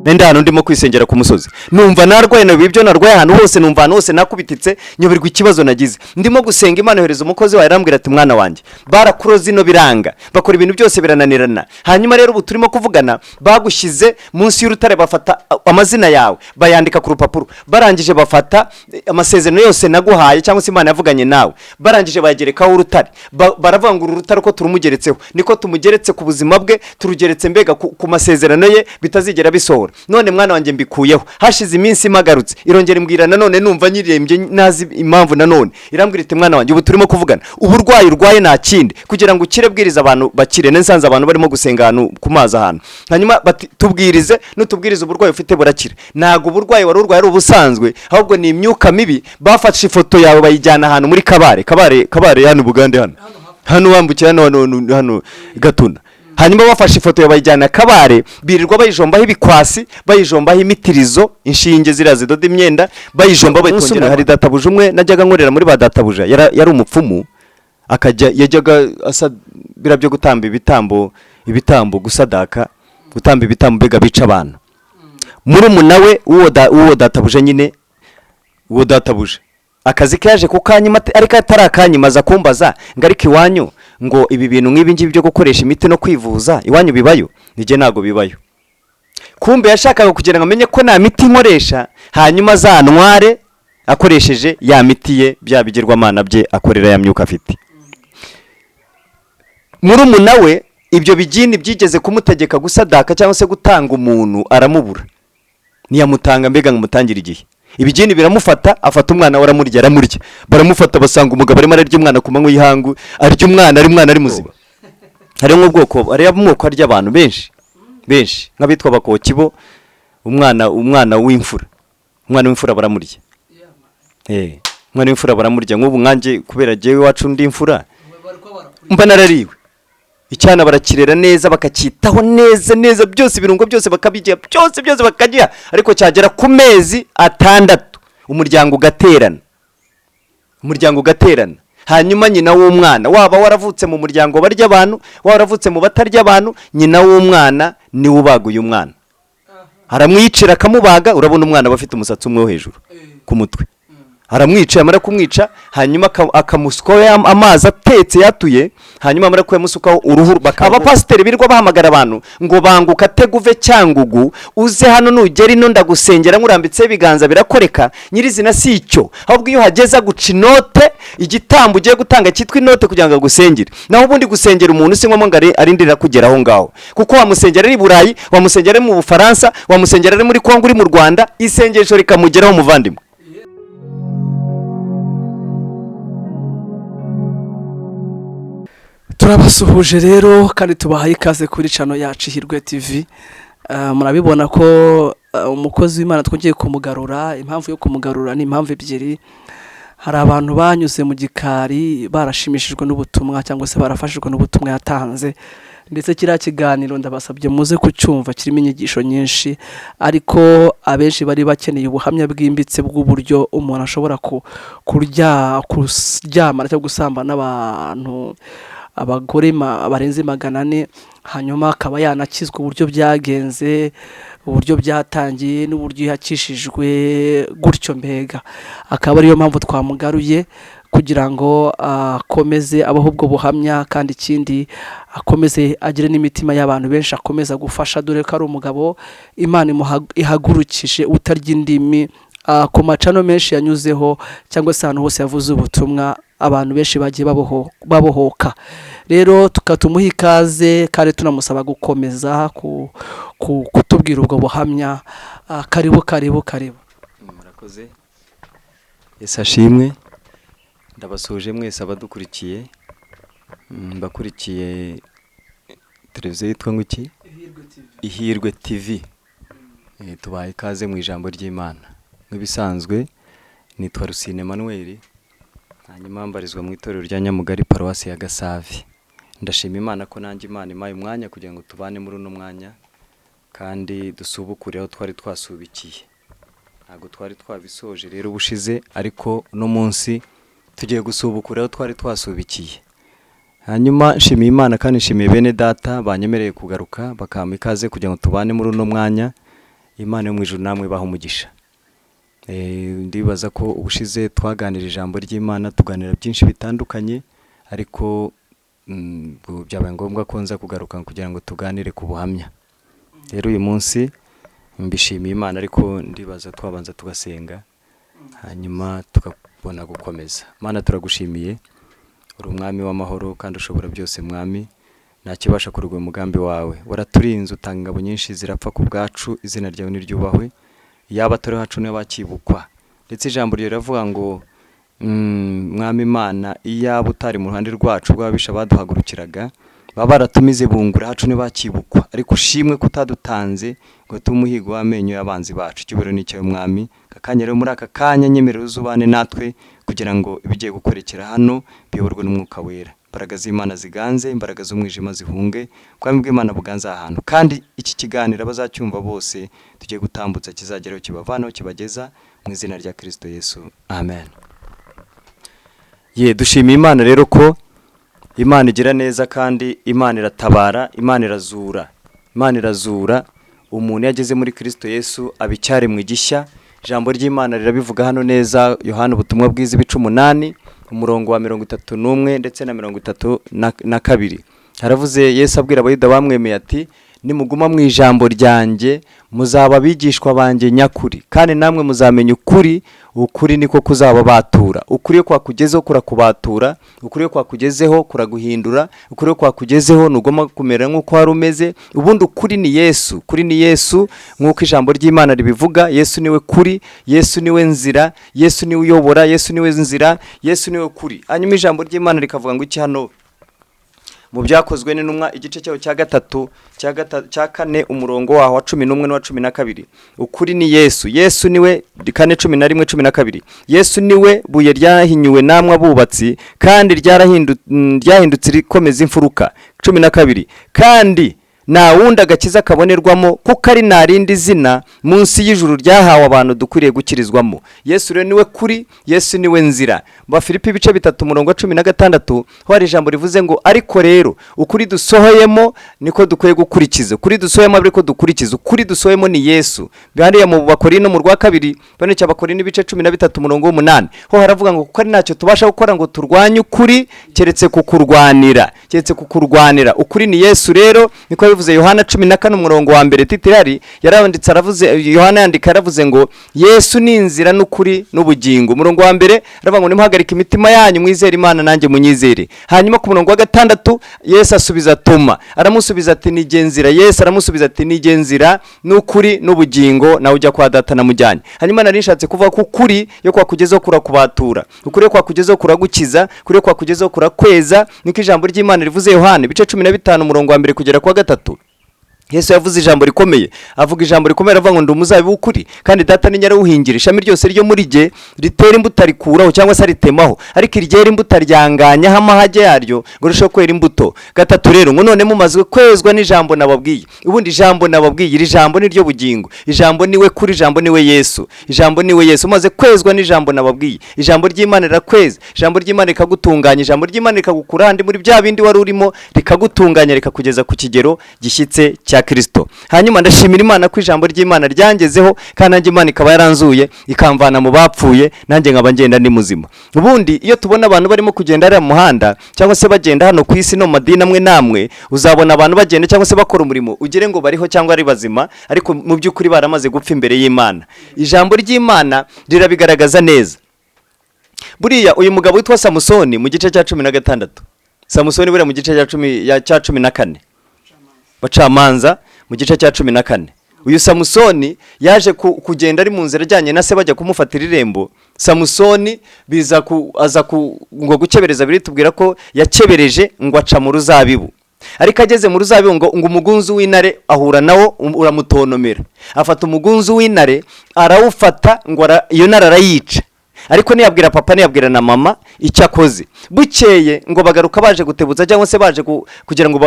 nenda hano ndimo kwisengera ku musozi numva narwaye no bibyo narwaye hano hose numva hano hose nakubititse nyoberwa ikibazo nagize ndimo gusenga Imana yohereza umukozi wayo arambwira ati mwana wanjye barakuroze no biranga bakora ibintu byose birananirana hanyuma rero ubu turimo kuvugana bagushize munsi y'urutare bafata amazina yawe bayandika ku rupapuro barangije bafata amasezerano yose naguhaye cyangwa se Imana yavuganye nawe barangije bagerekaho urutare baravangura urutare ko turumugeretseho niko tumugeretse ku buzima bwe turugeretse mbega ku masezerano ye bitazigera bisohora none mwana wanjye mbikuyeho hashize iminsi magarutse irongera imbwira nanone numva nyirembye nazi impamvu nanone irambwira iti mwana wanjye ubu turimo kuvugana uburwayi urwaye nta kindi kugira ngo ukire bwiriza abantu bakire nensanze abantu barimo gusenga hano ku mazi ahantu hanyuma tubwirize nutubwiriza uburwayi ufite burakira nago uburwayi wari urwaye ari ubusanzwe ahubwo ni imyuka mibi bafashe ifoto yawe bayijyana ahantu muri kabare hano Bugande hano wambukira hano Gatuna hanyuma bafashe ifoto yabayijyana kabare birirwa bayijombaho ibikwasi bayijombaho imitirizo inshinge ziraze doda imyenda bayijomba bayitongera hari databuje umwe najyaga nkorera muri ba databuja yari umupfumu akajya yajyaga asa birabyo gutamba ibitambo gusadaka gutamba ibitambo bega bica abantu muri umunawe uwo databuje nyine uwo databuje akazi kaje kukanyima ariko atarakanyimaza kumbaza ngarika iwanyu ngo ibi bintu nk'ibi ngibi byo gukoresha imiti no kwivuza iwanyu bibayo nije nago bibayo kumbe yashakaga kugira ngo amenye ko nta miti nkoresha hanyuma zanware akoresheje ya miti ye byabigirwamana bye akorera ya myuka afite muri umunawe ibyo bigini byigeze kumutegeka gusadaka cyangwa se gutanga umuntu aramubura niyamutanga mbega ngumutangira igihe ibigini biramufata afata umwana Aramurya baramufata basanga umugabo arimo ararya umwana ku manywa yihangu arya umwana ari muzima hari nk'ubwoko ari amoko arya abantu benshi nk'abitwa bakokibo umwana w'imfura baramurya umwana w'imfura baramurya nk'ubu nkanjye kubera jewe wacu ndi imfura mba narariwe icyana barakirera neza bakacyitaho neza byose birungo byose bakabijya byose bakagiha ariko cyagera ku mezi 6 umuryango ugaterana hanyuma nyina w'umwana waba waravutse mu muryango barya abantu waravutse mu batarya abantu nyina w'umwana ni ubaguye umwana aramwicira akamubaga urabona umwana bafite umusatsi umwe wo hejuru ku mutwe aramwica amara kumwica hanyuma akamusukaho amazi atetse yatuye hanyuma amara kuyamusukaho uruhu abapasiteri birirwa bahamagara abantu ngo banguka teguve cyangugu uze hano nugera ino ndagusengera nkurambitse ibiganza birakoreka nyirizina si icyo ahubwo iyo hageza guca inote igitambo ugiye gutanga cyitwa inote kugira ngo agusengere naho ubundi gusengera umuntu si ngombwa ngo arindira kugeraho ngaho kuko wamusengera ari Burayi wamusengera mu Bufaransa wamusengera ari muri Kongo uri mu Rwanda isengesho rikamugeraho umuvandimwe turabasuhuje rero kandi tubahaye ikaze kuri channel yacu IHIRWE TV murabibona ko umukozi w'Imana twongeye kumugarura impamvu yo kumugarura ni impamvu ebyiri hari abantu banyuze mu gikari barashimishijwe n'ubutumwa cyangwa se barafashijwe n'ubutumwa yatanze ndetse kiriya kiganiro ndabasabye muze kucyumva kirimo inyigisho nyinshi ariko abenshi bari bakeneye ubuhamya bwimbitse bw'uburyo umuntu ashobora kuryama cyangwa gusambana n'abantu abagore barenze 400 hanyuma akaba yanakizwa uburyo byagenze uburyo byatangiye n'uburyo yakishijwe gutyo mbega akaba ariyo mpamvu twamugaruye kugira ngo akomeze abaho ubwo buhamya kandi ikindi akomeze agire n'imitima y'abantu benshi akomeza gufasha dore ko ari umugabo Imana ihagurukije utarya indimi ku macano menshi yanyuzeho cyangwa se ahantu hose yavuze ubutumwa abantu benshi bagiye babohoka rero tukatumuha ikaze kandi tunamusaba gukomeza kutubwira ubwo buhamya karibu murakoze ashimwe ndabasuje mwese abadukurikiye bakurikiye televiziyo yitwa ngwiki IHIRWE TV tubaye ikaze mu ijambo ry'Imana nk'ibisanzwe nitwa Rusine Emmanuel hanyuma mbarizwa mu itorero rya Nyamugari Paruwasi ya Gasavi ndashima Imana ko nanjye Imana imaye umwanya kugira ngo tubane muri uno mwanya kandi dusubukure aho twari twasubikiye ntago twari twabisoje rero ubushize ariko no munsi tugiye gusubukura aho twari twasubikiye hanyuma nshimiye Imana kandi nshimiye bene data banyemereye kugaruka bakampa ikaze kugira ngo tubane muri uno mwanya Imana yo mu ijuru namwe baho umugisha. Ndibaza ko ubushize twaganira ijambo ry'Imana, tuganira byinshi bitandukanye, ariko byabaye ngombwa ko nza kugaruka kugira ngo tuganire ku buhamya. Rero uyu munsi mbishimiye Imana, ariko ndibaza twabanza tugasenga hanyuma tukabona gukomeza. Mana, turagushimiye, uri umwami w'amahoro kandi ushobora byose mwami, nta kibasha kurugwa umugambi wawe. Waraturinze, utanga ingabo nyinshi zirapfa ku bwacu, izina ryawe niryubahwe. Yaba turi hacu n'abakibukwa, ndetse ijambo ryo riravuga ngo mwami Imana, iyaba utari mu ruhande rwacu rw'ababisha baduhagurukiraga, baba baratumize bungura hacu n'abakibukwa, ariko ushimwe kutadutanze ngo tumuhigo w'amenyo y'abanzi bacu. Cyubero ni cyawe mwami, kakanya rero muri aka kanya nyemerera uzubane natwe kugira ngo ibigiye gukorekera hano biyoborwe n'umwuka wera. Imbaraga z'Imana ziganze, imbaraga z'umwijima zihunge, ubwami bw'Imana buganza ahantu, kandi iki kiganiro abazacyumva bose tugiye gutambutsa kizageraho kibavanaho kibageza mu izina rya Kristo Yesu, amen. Dushimiye Imana rero ko Imana igira neza, kandi Imana iratabara, Imana irazura. Imana irazura umuntu yageze muri Kristo Yesu abicyare mu gishya. Ijambo ry'Imana rirabivuga hano neza, Yohana ubutumwa bwiza ibice 8 umurongo wa 31 ndetse na 32. Haravuze Yesu abwira abayuda bamwemeye ati, nimuguma mu ijambo ryanjye muzaba bigishwa banjye nyakuri, kandi namwe muzamenya ukuri, ukuri niko kuzaba batura. Ukuri kwa kugezeho kurakubatura, ukuri kwa kugezeho kuraguhindura, ukuri kwa kugezeho nugoma kumera nk'uko wari umeze. Ubundi ukuri ni Yesu, kuri ni Yesu nk'uko ijambo ry'Imana ribivuga. Yesu niwe kuri, Yesu niwe nzira, Yesu niwe uyobora, Yesu niwe nzira, Yesu niwe kuri. Hanyuma ijambo ry'Imana rikavuga ngo iki hano mu byakozwe n'intumwa igice cyaho cya 4 umurongo waho wa 11 n'uwa 12. Ukuri ni Yesu, Yesu niwe 4:11-12. Yesu niwe buye ryahinyuwe namwe abubatsi, kandi ryahindutse rikomeza imfuruka. 12. Kandi nta wundi agakiza kabonerwamo kuko ari narindi zina munsi y'ijuru ryahawe abantu dukwiriye gukirizwamo. Yesu rero niwe kuri, Yesu niwe nzira. Ba Filipi ibice 3 umurongo wa 16 ho hari ijambo rivuze ngo ariko rero ukuri dusohoyemo niko dukwiye gukurikiza. Ukuri dusohoyemo ariko dukurikiza, ukuri dusohoyemo ni Yesu. Bihariye mu Bakorino mu rwa 2 bane cya Bakorino ibice 13 umurongo wa 8 ho haravuga ngo kuko ari ntacyo tubasha gukora ngo turwanye ukuri keretse kukurwanira, Ukuri ni Yesu rero niko bivuze Yohana 14 umurongo wa 1. Titirari yaranditse aravuze, Yohana yandika aravuze ngo Yesu ni inzira n'ukuri n'ubugingo. Umurongo wa 1 aravuga ngo nimuhagarike imitima yanyu mwizere Imana nanjye munyizere. Hanyuma ku murongo wa 6 Yesu asubiza Toma, aramusubiza ati ni genzira. Yesu aramusubiza ati ni genzira n'ukuri n'ubugingo, nawe ujya kwa data namujyanye. Hanyuma narishatse kuvuga ko ukuri yo kwa kugezeho kurakubatura, ukuri kwa kugezeho kuragukiza, kuri kwa kugezeho kurakweza, niko ijambo ry'Imana rivuze Yohana ibice 15 umurongo wa 1 kugera kwa 3. Yesu yavuze ijambo rikomeye, avuga ijambo rikomeye avuga ngo ndi umuzabibu w'ukuri, kandi data ni nyarawuhingira. Ishami ryose ryo muri jye ritera imbuto rikuraho cyangwa se ritemaho, ariko iryera imbuto ryanganyaho amahage yaryo ngo risho kwera imbuto. 3 rero ngo none mumazwe kwezwa n'ijambo nababwiye. Ubundi ijambo nababwiye, iri jambo ni ryo bugingo, ijambo niwe kuri, ijambo niwe Yesu, ijambo niwe Yesu. Umaze kwezwa n'ijambo nababwiye, ijambo ry'Imana rirakweza, ijambo ry'Imana rikagutunganya, ijambo ry'Imana rikagukura handi muri bya bindi wari urimo, rikagutunganya rikakugeza ku kigero gishyitse cya Kristo. Hanyuma ndashimira Imana ko ijambo ry'Imana ryangezeho, kandi nanjye Imana ikaba yaranzuye ikamvana mu bapfuye, nanjye nkaba ngenda ndi muzima. Ubundi iyo tubona abantu barimo kugenda ari mu muhanda cyangwa se bagenda hano ku isi no mu madini amwe namwe, uzabona abantu bagenda cyangwa se bakora umurimo ugire ngo bariho cyangwa ari bazima, ariko mu by'ukuri baramaze gupfa imbere y'Imana. Ijambo ry'Imana rirabigaragaza neza. Buriya uyu mugabo witwa Samusoni mu gice cya 16, Samusoni buriya mu gice cya 14, Bacamanza mu gice cya 14. Uyu Samusoni yaje kugenda ari mu nzira ajyanye na se bajya kumufatira irembo. Samusoni biza ngo gukebereza, biri tubwira ko yakebereje ngo aca mu ruzabibu. Ariko ageze mu ruzabibu ngo umugunzu w'intare ahura nawo uramutonomera. Afata umugunzu w'intare arawufata ngo iyo ntare arayica. Ariko ntiyabwira papa, ntiyabwira na mama icyo akoze. Bukeye ngo bagaruka baje gutebuza cyangwa se baje kugira ngo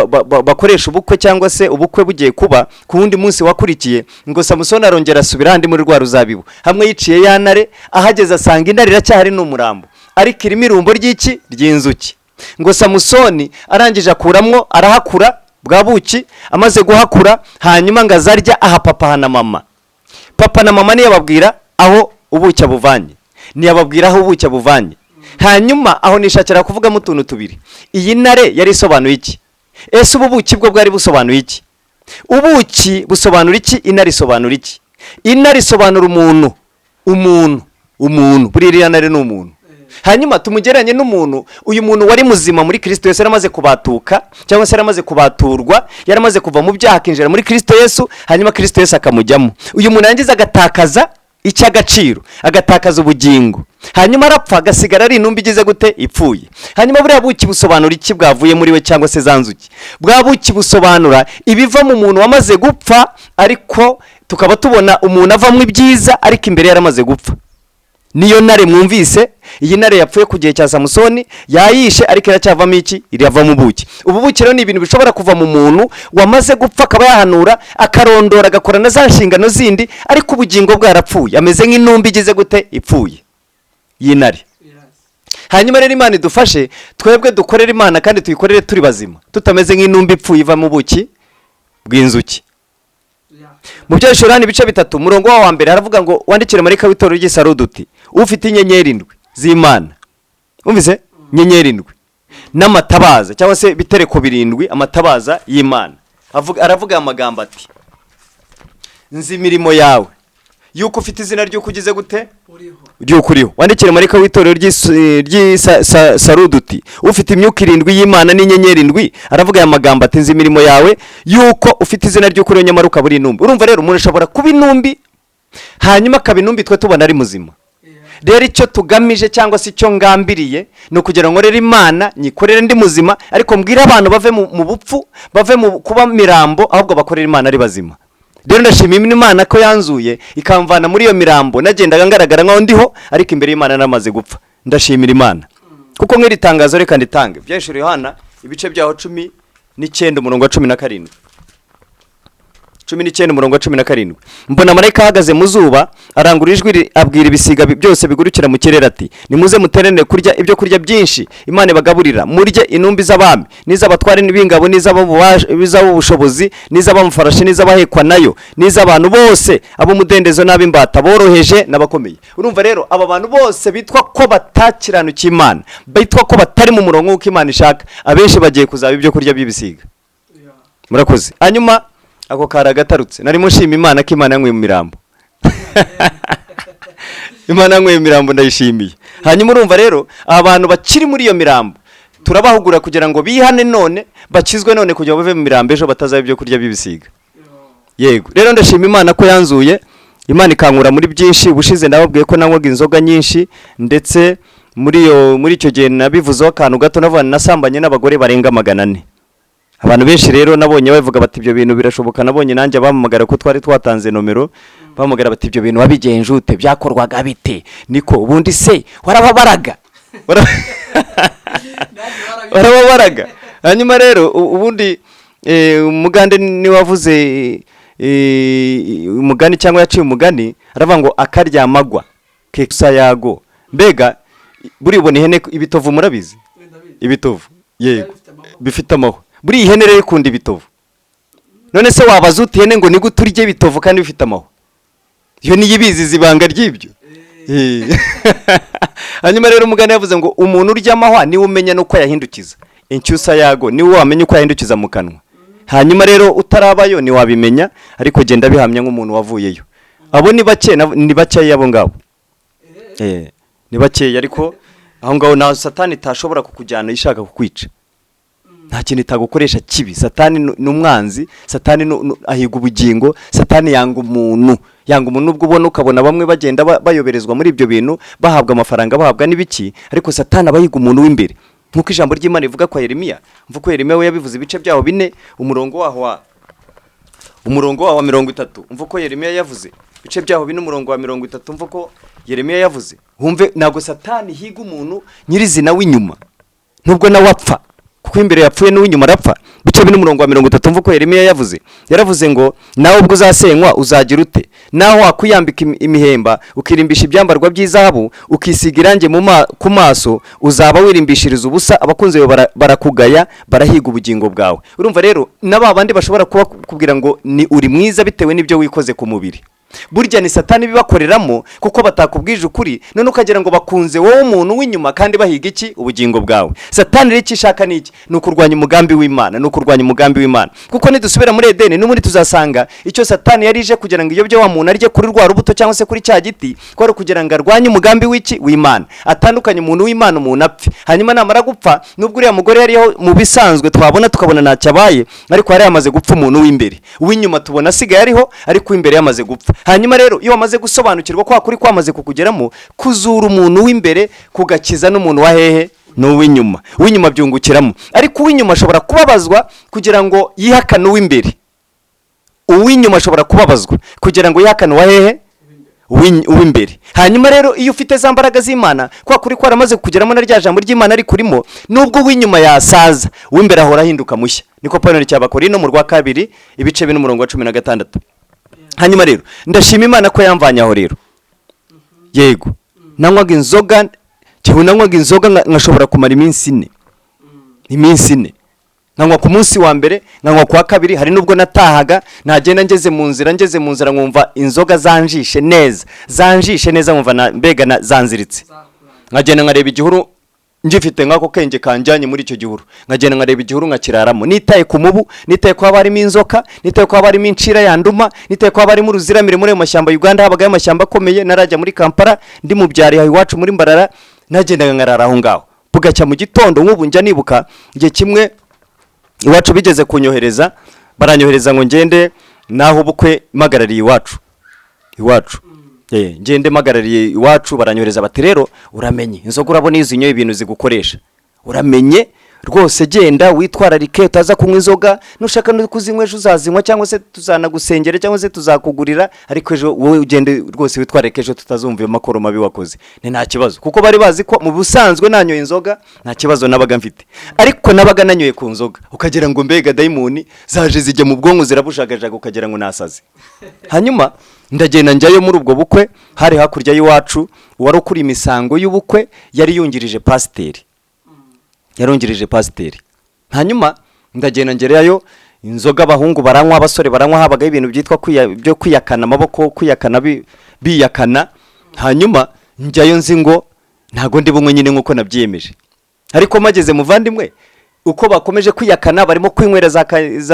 bakoresha ubukwe, cyangwa se ubukwe bugiye kuba ku wundi munsi wakurikiye, ngo Samusoni arongera asubira handi muri rwa ruzabibu. Hamwe yiciye ya ntare, ahageze asanga intare iracyahari n'umurambo, ariko irimo irumbo ry'iki ry'inzuki. Ngo Samusoni arangije akuramwo, arahakura bwa buki, amaze guhakura hanyuma ngo azarya aha papa na mama. papa na mama ntiyababwira aho ubuki abuvanye, ntiyababwira aho ubuki abuvanye. Hanyuma aho nishakira kuvugamo utuntu tubiri. Iyi ntare yari isobanuye iki? Ese ubu buki bwo bwari busobanuye iki? Ubuki busobanura iki? Intare isobanura iki? Intare isobanura umuntu buri iriya ntare ni umuntu. Hanyuma tumugeranye n'umuntu, uyu muntu wari muzima muri Kristo Yesu, yaramaze kubatuka cyangwa se yaramaze kubaturwa, yaramaze kuva mu byaha akinjira muri Kristo Yesu, hanyuma Kristo Yesu akamujyamo. Uyu muntu yangiza agatakaza icy'agaciro, agatakaza ubugingo, hanyuma arapfa, agasigara ari intumbi igize gute? Ipfuye. Hanyuma buriya buki busobanura iki bwavuye muri we cyangwa se zanzuki? Bwa buki busobanura ibiva mu muntu wamaze gupfa, ariko tukaba tubona umuntu avamo ibyiza ariko imbere yaramaze gupfa. Niyo ntare mwumvise, iyi ntare yapfuye ku gihe cya Samusoni, yayishe ariko iracyavamo iki? Iravamo ubuki. Ubu buki rero ni ibintu bishobora kuva mu muntu wamaze gupfa, akaba yahanura, akarondora, agakora na za nshingano zindi, ariko ubugingo bwarapfuye, ameze nk'intumbi igize gute? Ipfuye y'intare. Hanyuma rero Imana idufashe twebwe dukorera Imana kandi tuyikorere turi bazima, tutameze nk'intumbi ipfuye iva mu buki bw'inzuki. Mu byashorani ibice 3 umurongo wa mbere haravuga ngo wandikire marayika w'itorero ry'Isarudi uti ufite inyenyeri 7 z'Imana. Umvise? Inyenyeri 7 n'amatabaza cyangwa se bitereko 7 amatabaza y'Imana. Aravuga amagambo ati nzi imirimo yawe yuko ufite izina ry'uko ugize gute? Ry'uko uriho. Wandikire marayika w'itorero ry'Isarudi uti ufite imyuka 7 y'Imana n'inyenyeri 7. Aravuga aya magambo ati nzi imirimo yawe yuko ufite izina ry'uko uriho nyamara ukaba uri intumbi. Urumva rero umuntu ashobora kuba intumbi hanyuma akaba intumbi twe tubona ari muzima. Rero icyo tugamije cyangwa se icyo ngambiriye no kugira ngo rero Imana nyikorere ndi muzima, ariko mbwira abantu bave mu bupfu, bave mu kuba mirambo, ahubwo bakorera Imana ari bazima. Rero ndashimira Imana ko yanzuye ikamvana muri iyo mirambo, nagendaga ngaragara nkaho ndiho ariko imbere y'Imana namaze gupfa. Ndashimira Imana kuko nk'iri tangazo reka nditange. Byashuri Yohana ibice byaho 19 umurongo wa 17. 19 umurongo wa 17. Mbona marayika ahagaze mu zuba, arangura ijwi abwira ibisiga byose bigurukira mu kirere ati nimuze muterane kurya ibyo kurya byinshi Imana bagaburira, murye intumbi z'abami n'iz'abatware n'ibingabo n'iz'abubushobozi n'iz'abamufarashi n'iz'abahekwa nayo n'iz'abantu bose ab'umudendezo n'ab'imbata boroheje n'abakomeye. Urumva rero aba bantu bose bitwa ko batakiranukiye Imana, bitwa ko batari mu murongo w'uko Imana ishaka, abenshi bagiye kuzaba ibyo kurya by'ibisiga. Murakoze. Hanyuma ako karagatarutse nari mushima Imana ko Imana yankwiye mu mirambo. Imana yankwiye mu mirambo ndayishimiye. Hanyuma urumva rero abantu bakiri muri iyo mirambo turabahugura kugira ngo bihane none, bakizwe none kugira ngo bave mu mirambo ejo batazaba ibyo kurya by'ibisiga. Yego rero ndashima Imana ko yanzuye, Imana ikankura muri byinshi. Ubushize ndababwiye ko nanywaga inzoga nyinshi, ndetse muri icyo gihe nabivuzeho akantu gato, navuga nasambanye n'abagore barenga 400. Abantu benshi rero nabonye bavuga bati ibyo bintu birashoboka. Nabonye nanjye bamamagara ko twari twatanze nomero, bamugara bati ibyo bintu wabigenje ute, byakorwaga bite? Niko ubundi se warababaraga? Warababaraga. Hanyuma rero ubundi umugande ni wavuze umugani cyangwa yaciye umugani, aravuga ngo akaryamagwa keksa yago. Mbega buri ubona ihene ibitovu murabizi? Ibitovu yego bifite amahwa. Buri ihene rero ikunda ibitovu. None se wabaza uti ihene ngo nigute urye ibitovu kandi bifite amahwa? Iyo ni yibizi zibanga ry'ibyo. Hanyuma rero umugani yavuze ngo umuntu urya amahwa ni umenya nuko yahindukiza. Incyusa yago ni wamenya uko yahindukiza mu kanwa. Hanyuma rero utarabayo ni wabimenya, ariko genda bihamya nk'umuntu wavuyeyo. Abo ni bake, ni bake yabo ngabo. Ni bake ariko aho ngaho na Satani tashobora kukujyana ishaka kukwica. Nta kintu itagukoresha kibi. Satani n'umwanzi, Satani ahiga ubugingo, Satani yanga umuntu. Yanga umuntu ubwo ubona ukabona bamwe bagenda bayoberezwa muri ibyo bintu, bahabwa amafaranga, bahabwa n'ibiki, ariko Satani abahiga umuntu w'imbere. Nkuko ijambo ry'Imana rivuga kwa Yeremiya, mvuko Yeremiya we yabivuze ibice byaho 4 umurongo waho wa 30. Mvuko Yeremiya yavuze ibice byaho 4 umurongo wa 30. Mvuko Yeremiya yavuze, humve nago Satani higa umuntu nyirizina w'inyuma, nubwo na wapfa, kuko imbere yapfuye n'uw'inyuma arapfa. Bice 4 umurongo wa 30. Mvuko Yeremiya yavuze, yaravuze ngo nawe ubwo uzasenywa uzagira ute? Naho wakuyambika imihemba ukirimbisha ibyambarwa by'izahabu ukisiga irange ku maso, uzaba wirimbishiriza ubusa, abakunze barakugaya, barahiga ubugingo bwawe. Urumva rero naba bandi bashobora kuba kubwira ngo ni uri mwiza bitewe n'ibyo wikoze ku mubiri, burya ni satani bibakoreramo kuko batakubwije ukuri none ukagira ngo bakunze wowe umuntu w'inyuma kandi bahiga iki ubugingo bwawe. Satani rero ishaka niki ni ukurwanya umugambi w'Imana, ni ukurwanya umugambi w'Imana, kuko nidusubira muri Edeni n'ubundi tuzasanga icyo satani yari ije kugira ngo iyobye wa muntu arye kuri rwa rubuto cyangwa se kuri cya giti kwari kugira ngo arwanye umugambi w'iki w'Imana, atandukanye umuntu w'Imana umuntu apfe. Hanyuma namara gupfa nubwo uriya mugore yariho mu bisanzwe twabona tukabona ntacyo abaye, ariko yari yamaze gupfa umuntu w'imbere, uw'inyuma tubona asigaye ariho ariko w'imbere yamaze gupfa. Hanyuma rero iyo wamaze gusobanukirwa kwa kuri kwamaze kukugeramo, kuzura umuntu w'imbere kugakiza n'umuntu wa hehe n'uw'inyuma, uw'inyuma byungukiramo. Ariko uw'inyuma ashobora kubabazwa kugira ngo yihakane uw'imbere, uw'inyuma ashobora kubabazwa kugira ngo yihakane wa hehe uw'imbere. Hanyuma rero iyo ufite za mbaraga z'Imana kwa kuri kwaramaze kugeramo na rya jambo ry'Imana ari kurimo, nubwo uw'inyuma yasaza uw'imbere ahora ahinduka mushya. Niko Paulo cy'Abakorino mu rwa 2 ibice 4:16. Hanyuma rero ndashima Imana ko yamvanye aho rero. Yego nanywaga inzoga, cyo nanywaga inzoga nkashobora kumara iminsi 4, nkanywa ku munsi wa mbere, nkanywa ku wa kabiri. Hari nubwo natahaga nagenda ngeze mu nzira nkumva inzoga zanjishe neza nkumva mbega zanziritse, nkagenda nkareba igihuru ngifite nkako kenge kanjanye muri icyo gihuru, nkagenda nkareba igihuru nkakiraramo, nitaye ku mubu, nitaye ko harimo inzoka, nitaye ko harimo incira yanduma, nitaye ko harimo uruziramire muri mashyamba Uganda, habagaye amashyamba akomeye. Narajya muri Kampala ndi mu byari iwacu muri Mbarara, nagendaga nkarara aho ngaho. Bugacya mu gitondo nk'ubu njya nibuka igihe kimwe iwacu bigeze kunyohereza, baranyohereza ngo ngende naho bukwe magarariye iwacu ngende magarariye iwacu. Baranyohereza bati rero uramenye inzoga urabona izinyoye ibintu zigukoresha, uramenye rwose genda witwararike utaza kunywa inzoga, nushaka no kuzinywa ejo uzazinywa cyangwa se tuzanagusengera cyangwa se tuzakugurira, ariko ejo wowe ugende rwose witwararike ejo tutazumva amakoro mabi wakoze. Ni nta kibazo, kuko bari bazi ko mu busanzwe nanyoye inzoga nta kibazo nabaga mfite, ariko nabaga nanyoye ku nzoga ukagira ngo mbega daimoni zaje zijya mu bwonko zirabushagajaga ukagira ngo nasaze. Hanyuma ndagenda njyayo muri ubwo bukwe, hari hakurya y'iwacu wari ukuri imisango y'ubukwe yari yungirije pasiteri. Hanyuma ndagenda ngerayo, inzoga abahungu baranywa, abasore baranywa, habagaho ibintu byitwa byo kwiyakana amaboko, kwiyakana biyakana. Hanyuma njyayo nzi ngo ntago ndi bumwe nyine nkuko nabyiyemeje, ariko mageze muvandimwe uko bakomeje kwiyakana barimo kwinywera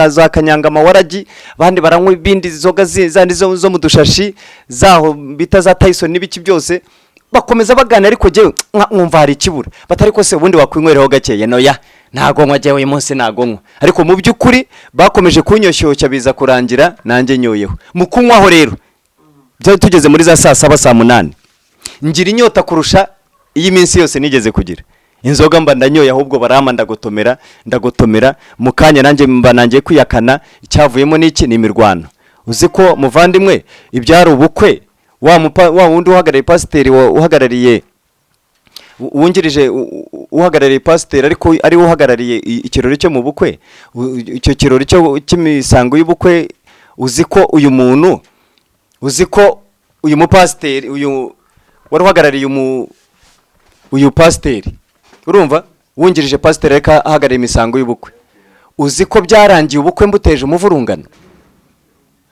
za kanyanga mawaragi, bandi baranywa ibindi zoga zandi zo mu dushashi zaho bita za Tyson n'ibiki byose, bakomeza bagana. Ariko jewe nkumva hari ikibura, batari ko se ubundi wakwinyweraho gakeye noya ntago nkwa jewe uyu munsi ntago nkwa. Ariko mu by'ukuri bakomeje kunyoshyocya biza kurangira nanjye nyoyeho. Mu kunywaho rero byo tugeze muri za saa 7 saa 8 ngira inyota kurusha iyi minsi yose nigeze kugira. Inzoga mba ndanyoye ahubwo barama ndagotomera mu kanya nanjye mba nangiye kwiyakana. Icyavuyemo n'iki ni imirwano. Uzi ko muvandimwe ibyari ubukwe, wa wundi uhagarariye pasiteri uhagarariye wungirije uhagarariye pasiteri, ariko ari uhagarariye ikirori cyo mu bukwe, icyo kirori cy'imisango y'ubukwe. Uzi ko uyu mupasiteri uyu wari uhagarariye uyu pasiteri, urumva wungirije pasiteri ariko ahagarariye imisango y'ubukwe. Uzi ko byarangiye ubukwe mbuteje umuvurungano,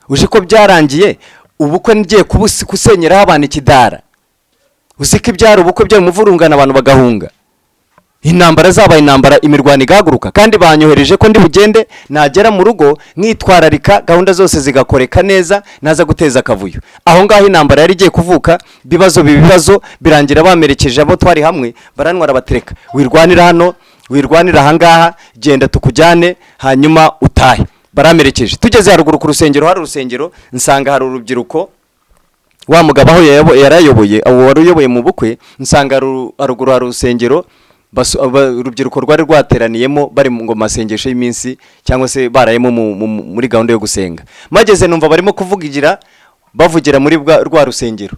uzi ko byarangiye ubukwe ngiye kusenyeraho abantu ikidara. Uzi ko ibyari ubukwe byo muvurungana abantu bagahunga, intambara zabaye intambara, imirwano igahaguruka, kandi banyohereje ko ndi bugende nagera mu rugo nkitwararika gahunda zose zigakoreka neza, naza guteza akavuyo. Aho ngaho intambara yari igiye kuvuka, bibazo birangira bamerekeje abo twari hamwe, baranwara batereka wirwanira hano, wirwanira ahangaha, genda tukujyane hanyuma utahe. Baramerekeje, tugeze haruguru ku rusengero, hari urusengero nsanga hari urubyiruko, wa mugabo aho yarayoboye abo wari uyoboye mu bukwe, nsanga haruguru hari urusengero, urubyiruko rwari rwateraniyemo bari ngo masengesho y'iminsi cyangwa se barayemo muri gahunda yo gusenga. Mageze numva barimo bavugira muri rwa rusengero,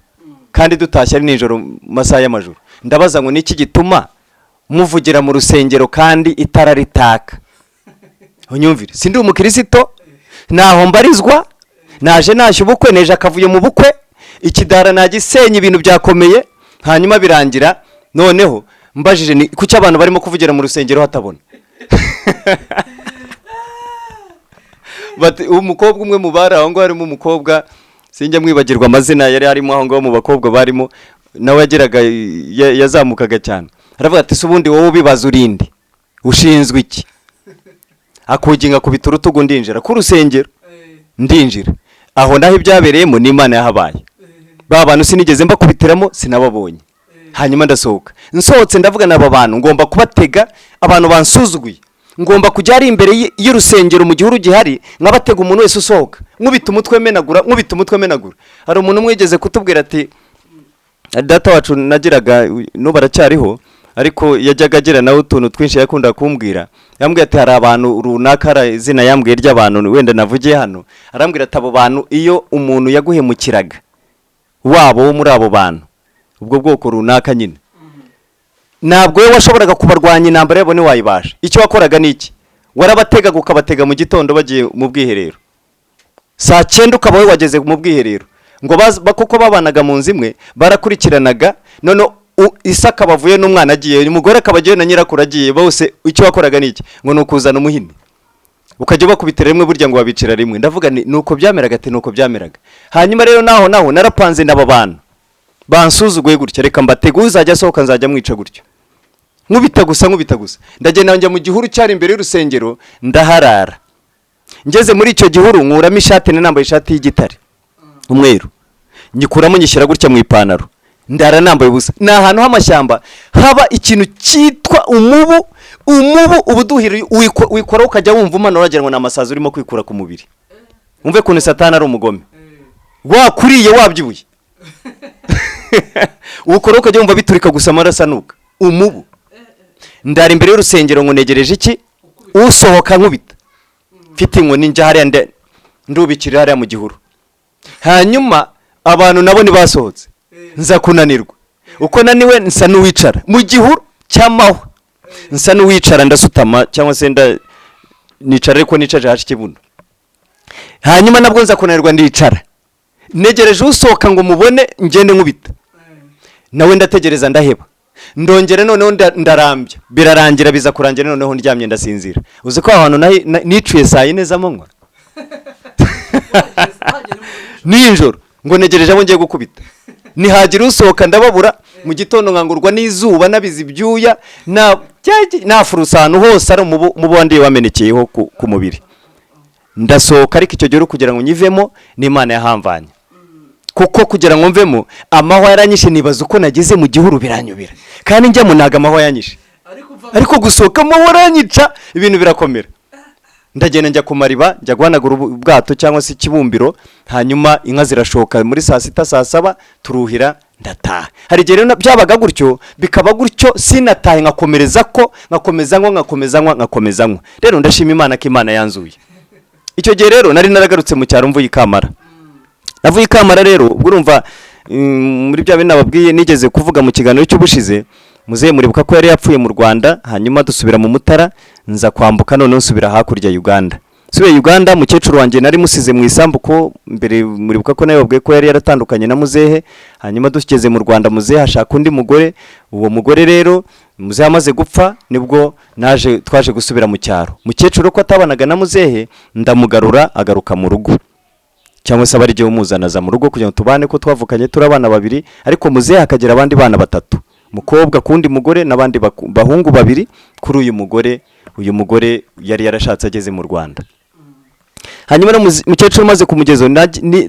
kandi dutashya ari nijoro masaha y'amajoro. Ndabaza ngo niki gituma muvugira mu rusengero kandi itara ritaka? Unyumvire, sindi umukristo, naho mbarizwa, naje nashye ubukwe, neje akavuye mu bukwe, ikidara nagisenya, ibintu byakomeye. Hanyuma birangira noneho mbajije ni kuki abantu barimo kuvugira mu rusengero hatabona. Bati umukobwa umwe mu bari aho ngo harimo umukobwa sinjya mwibagirwa amazina yari harimo aho ngaho mu bakobwa barimo nawe yageraga yazamukaga cyane aravuga ati se ubundi wowe ubibaza urinde ushinzwe iki akuginga kubita urutugu ndinjira ku rusengero ndinjira aho naho ibyabereyemo n'Imana yahabaye ba bantu sinigeze mbakubitiramo sinababonye hanyuma ndasohoka nsohotse ndavuga n'aba bantu ngomba kubatega abantu bansuzuguye ngomba kujya ari imbere y'urusengero mu gihuru gihari nkabatega umuntu wese usohoka nkubita umutwe menagura hari umuntu umwigeze kutubwira ati data wacu nagiraga no baracyariho ariko yajyaga agira nawe utuntu twinshi yakunda kumbwira yambwiye ati hari abantu runaka hari izina yambwiye ry'abantu wenda navugiye hano arambwira ati abo bantu iyo umuntu yaguhemukiraga wabo wo muri abo bantu ubwo bwoko runaka nyine ntabwo we washoboraga kubarwanya intambara yabo ntiwayibasha icyo wakoraga niki warabategaga ukabatega mu gitondo bagiye mu bwiherero saa 9 ukaba we wageze mu bwiherero ngo kuko babanaga mu nzu imwe barakurikiranaga none Isaka bavuye n'umwana agiye umugore akabagiye na nyirakuru agiye bose icyo wakoraga niki ngo nukuzana umuhini ukajya bakubitira rimwe burya ngo babicira rimwe ndavuga nuko byameraga ati nuko byameraga hanyuma rero naho narapanze n'aba bantu bansuzuguye gutya reka mbatega uzajya sohoka nzajya mwica gutyo nkubita gusa ndagenda njya mu gihuru cyari imbere y'urusengero ndaharara ngeze muri icyo gihuru nkuramo ishati nambaye ishati y'igitare umweru nyikuramo nyishyira gutya mu ipantaro ndara nambaye ubusa ni ahantu h'amashyamba haba ikintu cyitwa umubu ubuduhira wikora ukajya wumva umwana uragira ngo ni amasazi urimo kwikura ku mubiri umve kuntu satani ari umugome wakuriye wabyibuye ukora ukajya wumva biturika gusa amaraso anuka umubu ndara imbere y'urusengero ngo negereje iki usohoka nkubita mfite inkoni njya hariya ndubikira hariya mu gihuru hanyuma abantu nabo ntibasohotse nza kunanirwa uko naniwe nsa n'uwicara mu gihuru cy'amahwa nsa n'uwicara ndasutama cyangwa se nicara ariko nicaje hasi kibuno hanyuma nabwo nza kunanirwa ndicara negereje usohoka ngo mubone ngende nkubita nawe ndategereza ndaheba ndongere noneho ndarambya birarangira biza kurangira noneho ndyamye ndasinzira uzi ko ahantu niciye saa 4 z'amanywa nijoro ngo negereje abo ngiye gukubita nihagira usohoka ndababura mu gitondo nkangurwa n'izuba nabizi byuya na furusano hose ari mu bandi wamenekeyeho ku mubiri ndasohoka ariko icyo gihe kugira ngo nyivemo n'Imana yahamvanye kuko kugira ngo mvemo amahwa yaranyishe nibaza uko nagize mu gihuru biranyubira kandi njya munaga amahwa yanyishe ariko gusohoka amahwa yaranyica ibintu birakomera ndagenda njya ku mariba njya guhanagura ubwato cyangwa se ikibumbiro hanyuma inka zirashoka muri saa 6 saa 7 turuhira ndataha hari gihe rero byabaga gutyo bikaba gutyo sinatahe ngakomezanywa rero ndashima Imana ko Imana yanzuye icyo gihe rero nari naragarutse mu cyaro mvuye Ikamara navuye Ikamara rero ubwo urumva muri bya bintu nababwiye nigeze kuvuga mu kiganiro cy'ubushize muzehe muribuka ko yari yapfuye mu Rwanda hanyuma dusubira mu Mutara nza kwambuka none nsubira hakurya Uganda subiye Uganda mukecuru wanjye nari musize mu isambuko mbere muribuka ko nayo babwiye ko yari yaratandukanye na muzehe hanyuma dukigeze mu Rwanda muzehe ashaka undi mugore uwo mugore rero muzehe amaze gupfa nibwo twaje gusubira mu cyaro mukecuru ko atabanaga na muzehe ndamugarura agaruka mu rugo cyangwa se abari gihe umuzanaza mu rugo kugira ngo tubane ko twavukanye turabana babiri ariko muzehe akagira abandi bana batatu mukobwa kundi mugore nabandi bahungu babiri kuri uyu mugore yari yarashatse ageze mu Rwanda hanyuma mukecuru maze kumugezo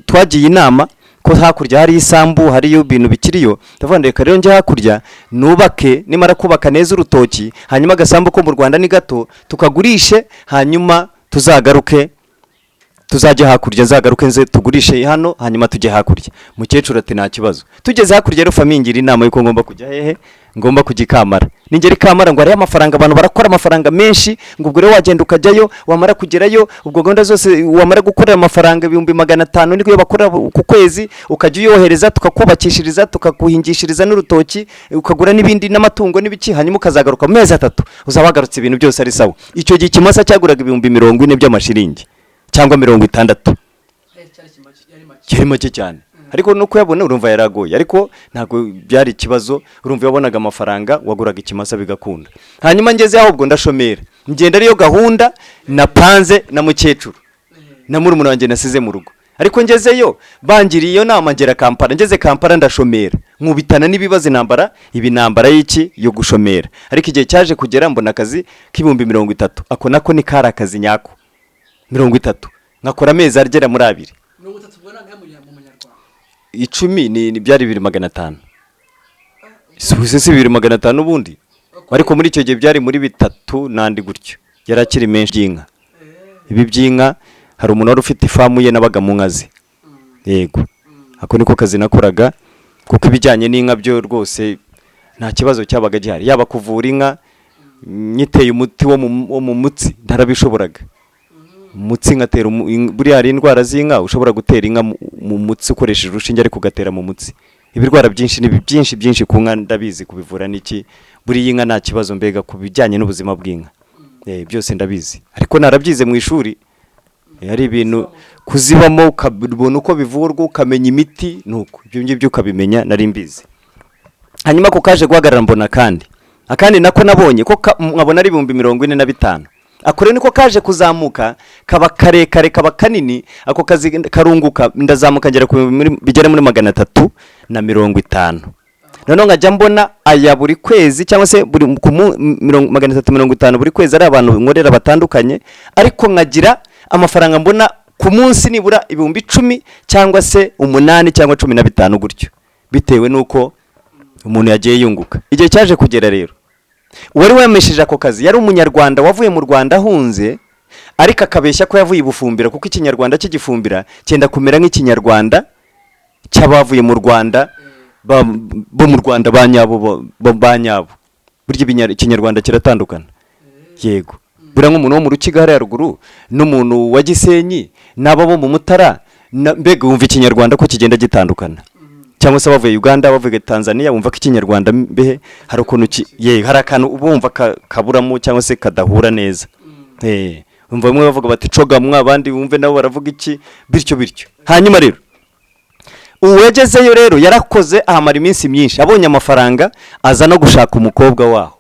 twagiye inama ko hakurya hari isambu hari ibintu bikiriyo ndavuga reka rero njye hakurya nubake nimara kubaka neza urutoki hanyuma agasambu ko mu Rwanda ni gato tukagurishe hanyuma tuzajya hakurya nzagaruke nze tugurishe hano hanyuma tujye hakurya mukecuru ati nta kibazo tugeze hakurya rero famingira inama yuko ngomba kujya hehe ngomba kujya Ikamara ningera Ikamara ngo ari amafaranga abantu barakora amafaranga menshi ngo ubwo rero wagenda ukajyayo wamara kugerayo ubwo gahunda zose wamara gukorera amafaranga 500 niko bakora ku kwezi ukajya uyohereza tukakubakishiriza tukakuhingishiriza n'urutoki ukagura n'ibindi n'amatungo n'ibiki hanyuma ukazagaruka mu mezi 3 uzabagarutse ibintu byose ari sawa icyo gihe kimasa cyaguraga 40 by'amashiringi cyangwa 60 yari make cyane ariko nuko yabona urumva yaragoye ariko ntago byari ikibazo urumva yabonaga amafaranga waguraga ikimasa bigakunda hanyuma ngeze aho ubwo ndashomera ngenda ariyo gahunda napanze na mukecuru na murumuna wanjye nasize mu rugo ariko ngezeyo bangiriye iyo nama ngera Kampala, ngeze Kampala ndashomera nkubitana n'ibibazo intambara ibinambara y'iki yo gushomera, ariko igihe cyaje kugera mbona akazi k'ibihumbi 30, ako nako ni kari akazi nyako 30, nkakora amezi agera muri 2. 30 bwo nanga mu Munyarwanda 10 ni byari 2500, si 2500 ubundi, ariko muri icyo gihe byari muri 3 nandi gutyo, yarakiri menshi by'inka. Ibi by'inka hari umuntu wari ufite ifamu ye nabaga mu nkazi, yego ako niko kazi nakoraga, kuko ibijyanye n'inka byo rwose nta kibazo cyabaga gihari, yaba kuvura inka nyiteye umuti wo mu mutsi ndarabishoboraga. Umutsi ngatera buri hari indwara z'inka ushobora gutera inka mu mutsi ukoresheje urushinge ariko ugatera mu mutsi. Ibirwara byinshi ni byinshi ku nka ndabizi kubivura niki, buri inka nta kibazo mbega ku bijyanye n'ubuzima bw'inka. Byose ndabizi, ariko narabyize mu ishuri, ari ibintu kuzibamo ukabona uko bivurwa ukamenya imiti, nuko ibyo ngibyo ukabimenya nari mbizi. Hanyuma ko kaje guhagarara mbona akandi nako nabonye ko nkabona ari 45,000. Akore niko kaje kuzamuka kaba karekare kaba kanini, ako kazi karunguka ndazamuka ngera bigera muri 350. Noneho nkajya mbona aya buri kwezi cyangwa se buri 350 buri kwezi ari abantu nkorera batandukanye, ariko nkagira amafaranga mbona ku munsi nibura 10,000 cyangwa se 8 cyangwa 15 gutyo, bitewe nuko umuntu yagiye yunguka. Igihe cyaje kugera rero, wari wamesheje ako kazi yari umunyarwanda wavuye mu Rwanda ahunze, ariko akabeshya ko yavuye ibufumbira, kuko ikinyarwanda cy'igifumbira cyenda kumera nk'ikinyarwanda cyabavuye mu Rwanda bo mu Rwanda banyabo burya ikinyarwanda kiratandukana. Yego bura nk'umuntu wo mu Rukiga hari ruguru n'umuntu wa Gisenyi nabo bo mu Mutara, mbega wumva ikinyarwanda ko kigenda gitandukana, cyangwa se bavuye Uganda bavuye Tanzania wumva ko ikinyarwanda mbehe hari ukuntu hari akantu ubumva kaburamo cyangwa se kadahura neza. Umva bamwe bavuga bati cogamwa, abandi wumve nabo baravuga iki bityo. Hanyuma rero uwegezeyo rero yarakoze ahamara iminsi myinshi, abonye amafaranga aza no gushaka umukobwa waho,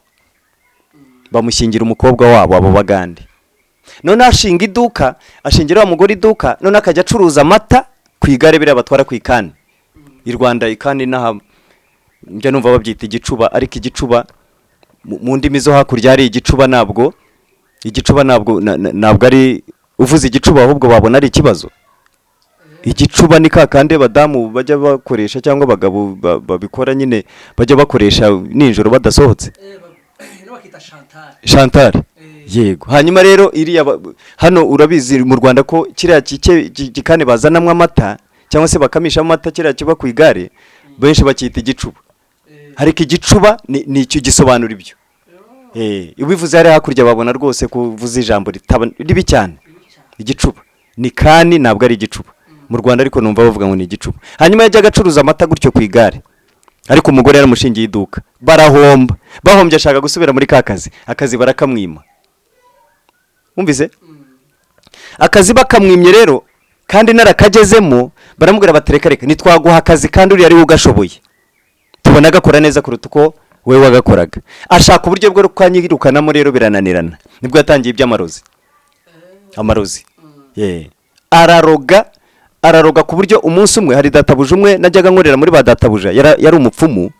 bamushingira umukobwa wabo abo Bagande. None ashinga iduka, ashingira wa mugore iduka, none akajya acuruza amata ku igare bire batwara ku ikani. I Rwanda ikani naha njya numva babyita igicuba, ariko igicuba mu ndimi zo hakurya ari igicuba, ntabwo ari uvuze igicuba ahubwo babona ari ikibazo. Igicuba ni kakande badamu bajya bakoresha cyangwa abagabo babikora nyine bajya bakoresha ninjoro badasohotse. Chantal. Yego. Hanyuma rero iriya hano urabizi mu Rwanda ko kiriya gikane bazanamwe amata cyangwa se bakamisha amata kiriya kiba ku igare, benshi bakita igicuba. Ariko igicuba ni icyo gisobanura ibyo. Ubivuze hari hakurya babona rwose kuvuza ijambo ribi cyane. Igicuba ni kani, ntabwo ari igicuba mu Rwanda, ariko numva bavuga ngo ni igicuba. Hanyuma yajya agacuruza amata gutyo ku igare, ariko umugore yaramushingiye iduka, bahombye ashaka gusubira muri akazi barakamwima. Umvise akazi bakamwimye rero, kandi narakagezemo baramubwira baterekareka nitwaguha akazi kandi uri ari ugashoboye, tubona agakora neza kuruta uko wewe wagakoraga. Ashaka uburyo bwo rukanyirukanamo rero birananirana, nibwo yatangiye iby'amarozi. Araroga ku buryo umunsi umwe hari databuja umwe najyaga nkorera muri ba databuja, yari umupfumu,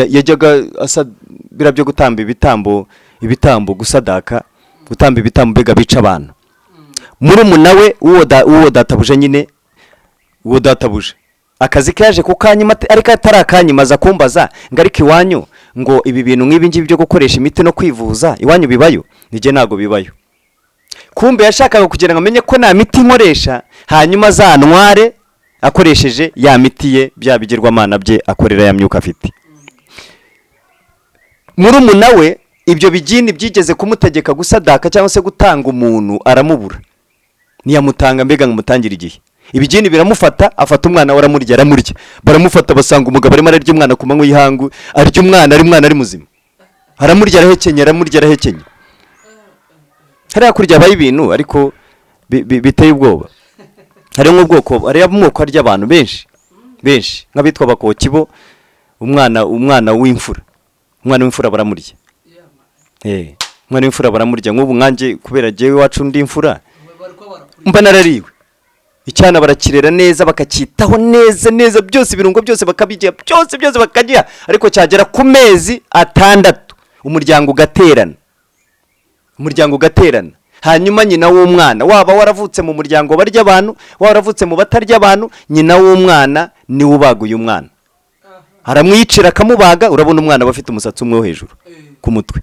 yajyaga asa birabyo gutamba ibitambo gusadaka, gutamba ibitambo bega bica abantu. Muri munawe uwo databuja nyine, uwo databuja akazi kaje kukanyima, ariko atarakanyimaza kumbaza ngo ariko iwanyu ngo ibi bintu nk'ibi ngibi byo gukoresha imiti no kwivuza iwanyu bibayo? Nije nago bibayo. Kumbe yashakaga kugira ngo amenye ko nta miti nkoresha, hanyuma zantware akoresheje ya miti ye bya bigirwamana bye akorera ya myuka afite. Muri munawe ibyo bigini byigeze kumutegeka gusadaka cyangwa se gutanga umuntu, aramubura ntiyamutanga, mbega ngo mutangira igihe. Ibigini biramufata, afata umwana Aramurya, baramufata basanga umugabo arimo ararya umwana ku manywa y'ihangu, arya umwana ari muzima. Aramurya arahekenye. Hariya kurya abaye ibintu ariko biteye ubwoba. Hari nk'ubwoko ari amoko arya abantu benshi nk'abitwa bakokibo, umwana w'imfura baramurya. Umwana w'imfura baramurya. Nk'ubu nkanjye kubera jewe wacu ndi imfura mba narariwe. icyana barakirera neza bakacyitaho neza byose ibirungo byose bakabigira byose bakagiha, ariko cyagera ku mezi 6 umuryango ugaterana. Hanyuma nyina w'umwana waba waravutse mu muryango barya abantu, waravutse mu batarya abantu, nyina w'umwana ni ubaguye umwana, aramwicira akamubaga. Urabona umwana bafite umusatsi umwe wo hejuru ku mutwe,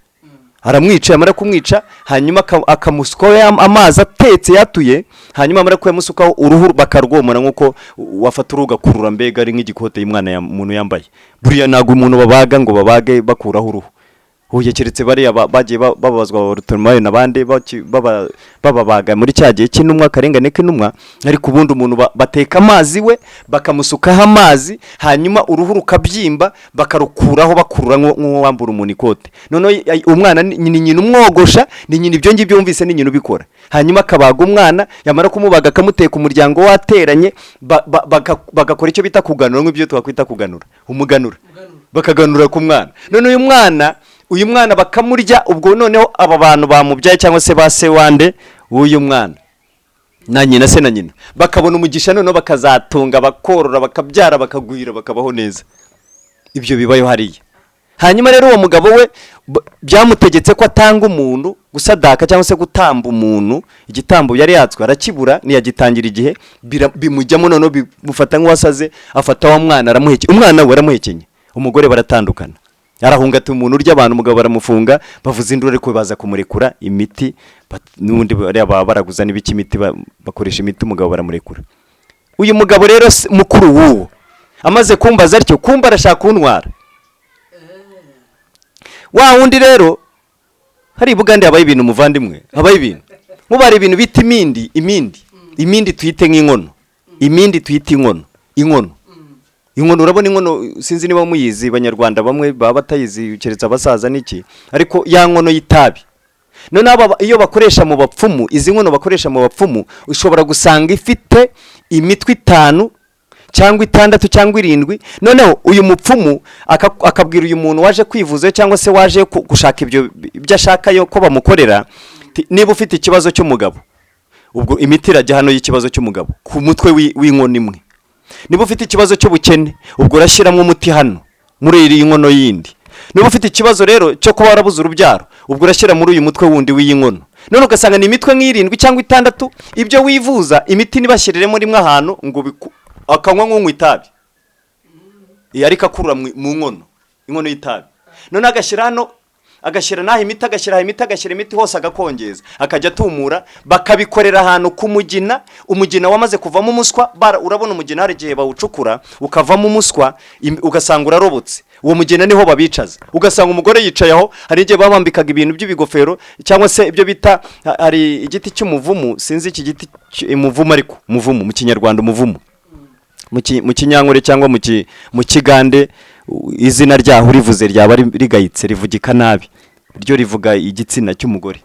aramwica, amara kumwica, hanyuma akamusukaho amazi atetse yatuye, hanyuma amara kuyamusukaho uruhu bakarwomora nkuko wafata uruhu gakurura, mbega ari nk'igikote y'umwana ya muntu yambaye. Buriya ntago umuntu babaga ngo babage bakuraho uruhu. Uye keretse bariya bagiye babazwa barutumayo nabande bababaga muri cyagiye cy'intumwa karengane k'intumwa, ariko ubundi umuntu bateka amazi we bakamusukaho amazi, hanyuma uruhu rukabyimba bakarukuraho bakurura nk'uwambura umuntu ikote. None umwana ni nyina umwogosha, ni nyina ibyo ngibyo yumvise ni nyina ubikora. Hanyuma akabaga umwana, yamara kumubaga akamuteka umuryango wateranye, bagakora icyo bita kuganura, nk'ibyo twakwita kuganura, umuganura, bakaganura ku mwana. None uyu mwana bakamurya, ubwo noneho aba bantu bamubyaye cyangwa se base wande uyu mwana na nyina se na nyina bakabona umugisha, noneho bakazatunga, bakorora, bakabyara, bakagwira, bakabaho neza. Ibyo bibayo hariya. Hanyuma rero uwo mugabo we byamutegetse ko atanga umuntu gusadaka cyangwa se gutamba umuntu, igitambo yari yatswe arakibura, niyagitangira igihe bimujyamo, noneho bimufata nk'uwasaze, afata wa mwana aramuhekenya, umwana we aramuhekenye, umugore baratandukana. Arahunga ati umuntu urya abantu, umugabo baramufunga, bavuza induru, ariko baza kumurekura imiti, n'undi baraguza n'ibiki imiti, bakoresha imiti, umugabo baramurekura. Uyu mugabo rero mukuru wuwo amaze kumbaza atyo, kumba arashaka kuntwara. Wa wundi rero hari Bugande habaye ibintu muvandimwe, habaye ibintu mubare ibintu bita imindi tuyite nk'inkono, imindi tuyite inkono. Urabona inkono, sinzi niba muyizi, Banyarwanda bamwe baba batayizi keretse abasaza niki, ariko ya nkono y'itabi. None iyo bakoresha mu bapfumu, izi nkono bakoresha mu bapfumu, ushobora gusanga ifite imitwe 5 cyangwa 6 cyangwa 7. Noneho uyu mupfumu akabwira uyu muntu waje kwivuza cyangwa se waje gushaka ibyo ashaka yo ko bamukorera, niba ufite ikibazo cy'umugabo, ubwo imiti irajya hano y'ikibazo cy'umugabo ku mutwe w'inkono imwe. Niba ufite ikibazo cy'ubukene, ubwo urashyiramo umuti hano muri iyi nkono yindi. Niba ufite ikibazo rero cyo kuba warabuze urubyaro, ubwo urashyira muri uyu mutwe wundi w'iyi nkono. None ugasanga ni imitwe nk'irindwi cyangwa 6, ibyo wivuza imiti nibashyiriremo rimwe ahantu ngo akanywa nk'unywa itabi, ariko akurura mu inkono y'itabi. None agashyira hano, agashyira naho imiti, agashyira imiti hose, agakongeza, akajya atumura, bakabikorera ahantu ku umugina wamaze kuvamo umuswa. Urabona umugina hari igihe bawucukura ukavamo umuswa, ugasanga urarobotse, uwo mugina niho babicaza, ugasanga umugore yicaye aho. Hari igihe babambikaga ibintu by'ibigofero cyangwa se ibyo bita, hari igiti cy'umuvumu, sinzi iki giti umuvumu, ariko umuvumu mu Kinyarwanda, umuvumu mu Kinyankore cyangwa mu Kigande, izina ryaho rivuze ryaba rigayitse, rivugika nabi, ryo rivuga igitsina cy'umugore.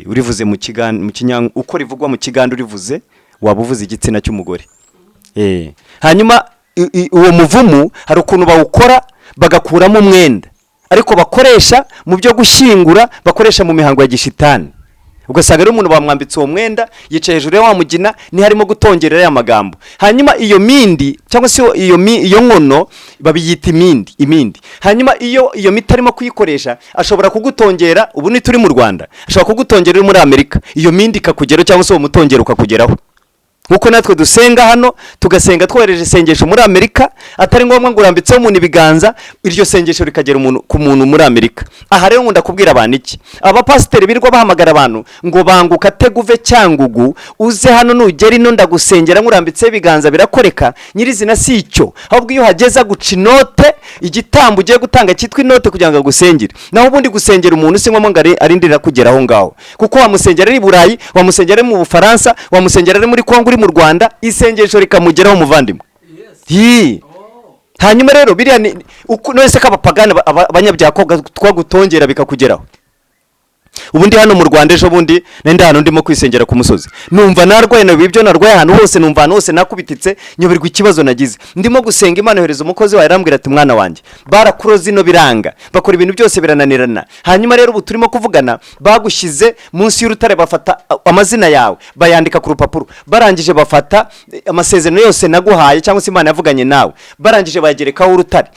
Urivuze mu Kinyankore uko rivugwa mu Kigande, urivuze waba uvuze igitsina cy'umugore. Hanyuma uwo muvumu hari ukuntu bawukora, bagakuramo umwenda, ariko bakoresha mu byo gushyingura, bakoresha mu mihango ya gishitani. Ugasanga rero umuntu bamwambitse uwo mwenda, yicaye hejuru ya wa mugina, ni harimo gutongerera ya magambo. Hanyuma iyo mindi cyangwa se iyo nkono babiyita imindi. Hanyuma iyo miti arimo kuyikoresha, ashobora kugutongera, ubu ni turi mu Rwanda, ashobora kugutongera uri muri Amerika, iyo mindi ikakugeraho cyangwa se uwo mutongero ukakugeraho. Nkuko natwe dusenga hano, tugasenga twohereje isengesho muri Amerika, atari ngombwa ngo urambitseho umuntu ibiganza, iryo sengesho rikagera ku muntu muri Amerika. Aha rero nkunda kubwira abantu iki, abapasiteri birwa bahamagara abantu ngo banguka teguve cyangugu, uze hano nugera ino ndagusengera nkurambitseho ibiganza birakoreka, nyirizina si icyo. Ahubwo iyo hageza guca inote, igitambo ugiye gutanga cyitwa inote kugira ngo agusengere. Naho ubundi gusengera umuntu si ngombwa ngo arindira kugeraho ngaho, kuko wamusengera ari Burayi, wamusengera mu Bufaransa, wamusengera ari muri Kongo, mu Rwanda, isengesho rikamugeraho umuvandimwe. Hanyuma rero biriya none se kabapagana abanyabyaha twagutongera bikakugeraho. ubundi hano mu Rwanda ejo bundi nenda hano ndimo kwisengera ku musozi numva narwaye no bibyo narwaye ahantu hose numva ahantu hose nakubititse nyoberwa ikibazo nagize ndimo gusenga Imana yohereza umukozi wawe arambwira ati mwana wanjye barakuroze ino biranga bakora ibintu byose birananirana hanyuma rero ubu turimo kuvugana bagushyize munsi y'urutare bafata amazina yawe bayandika ku rupapuro barangije bafata amasezerano yose naguhaye cyangwa se Imana yavuganye nawe barangije bagerekaho urutare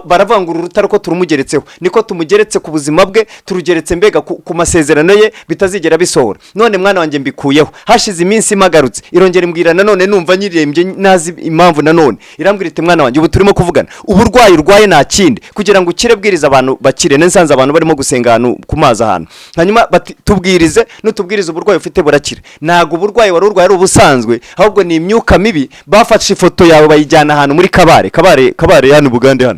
baravuga ngo urutare ko turumugeretseho niko tumugeretse ku buzima bwe turugeretse mbega ku masezerano ye bitazigera bisohora none mwana wanjye mbikuyeho hashize iminsi magarutse irongera imbwira nanone numva nyirembye nazi impamvu nanone irambwira iti mwana wanjye ubu turimo kuvugana uburwayi urwaye nta kindi kugira ngo ukire bwiriza abantu bakire nsanze abantu barimo gusenga ahantu ku mazi ahantu hanyuma tubwirize nutubwiriza uburwayi ufite burakira ntago uburwayi wari urwaye ari ubusanzwe ahubwo ni imyuka mibi bafashe ifoto yawe bayijyana ahantu muri kabare hano Bugande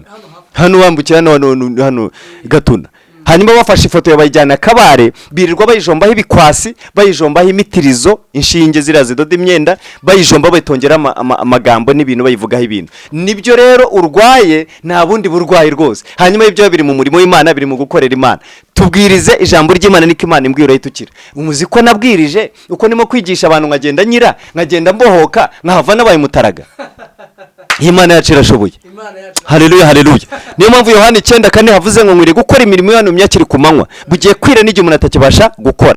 hano wambukira hano Gatuna hanyuma bafashe ifoto yawe bayijyana kabare birirwa bayijombaho ibikwasi bayijombaho imitirizo inshinge zira zidoda imyenda bayijomba bayitongera amagambo n'ibintu bayivugaho ibintu nibyo rero urwaye nta bundi burwayi rwose hanyuma ibyo biri mu murimo w'Imana biri mu gukorera Imana tubwirize ijambo ry'Imana niko Imana imbwira yitukira umuzi ko nabwirije uko nimo kwigisha abantu nkagenda mbohoka nkahava nabaye mutaraga Imana yacu irashoboye haleluya haleluya niyo mpamvu Yohana 9:4 havuze ngo mwire gukora imirimo y'abantu myakiri ku manywa bugiye kwira n'igihe umuntu atakibasha gukora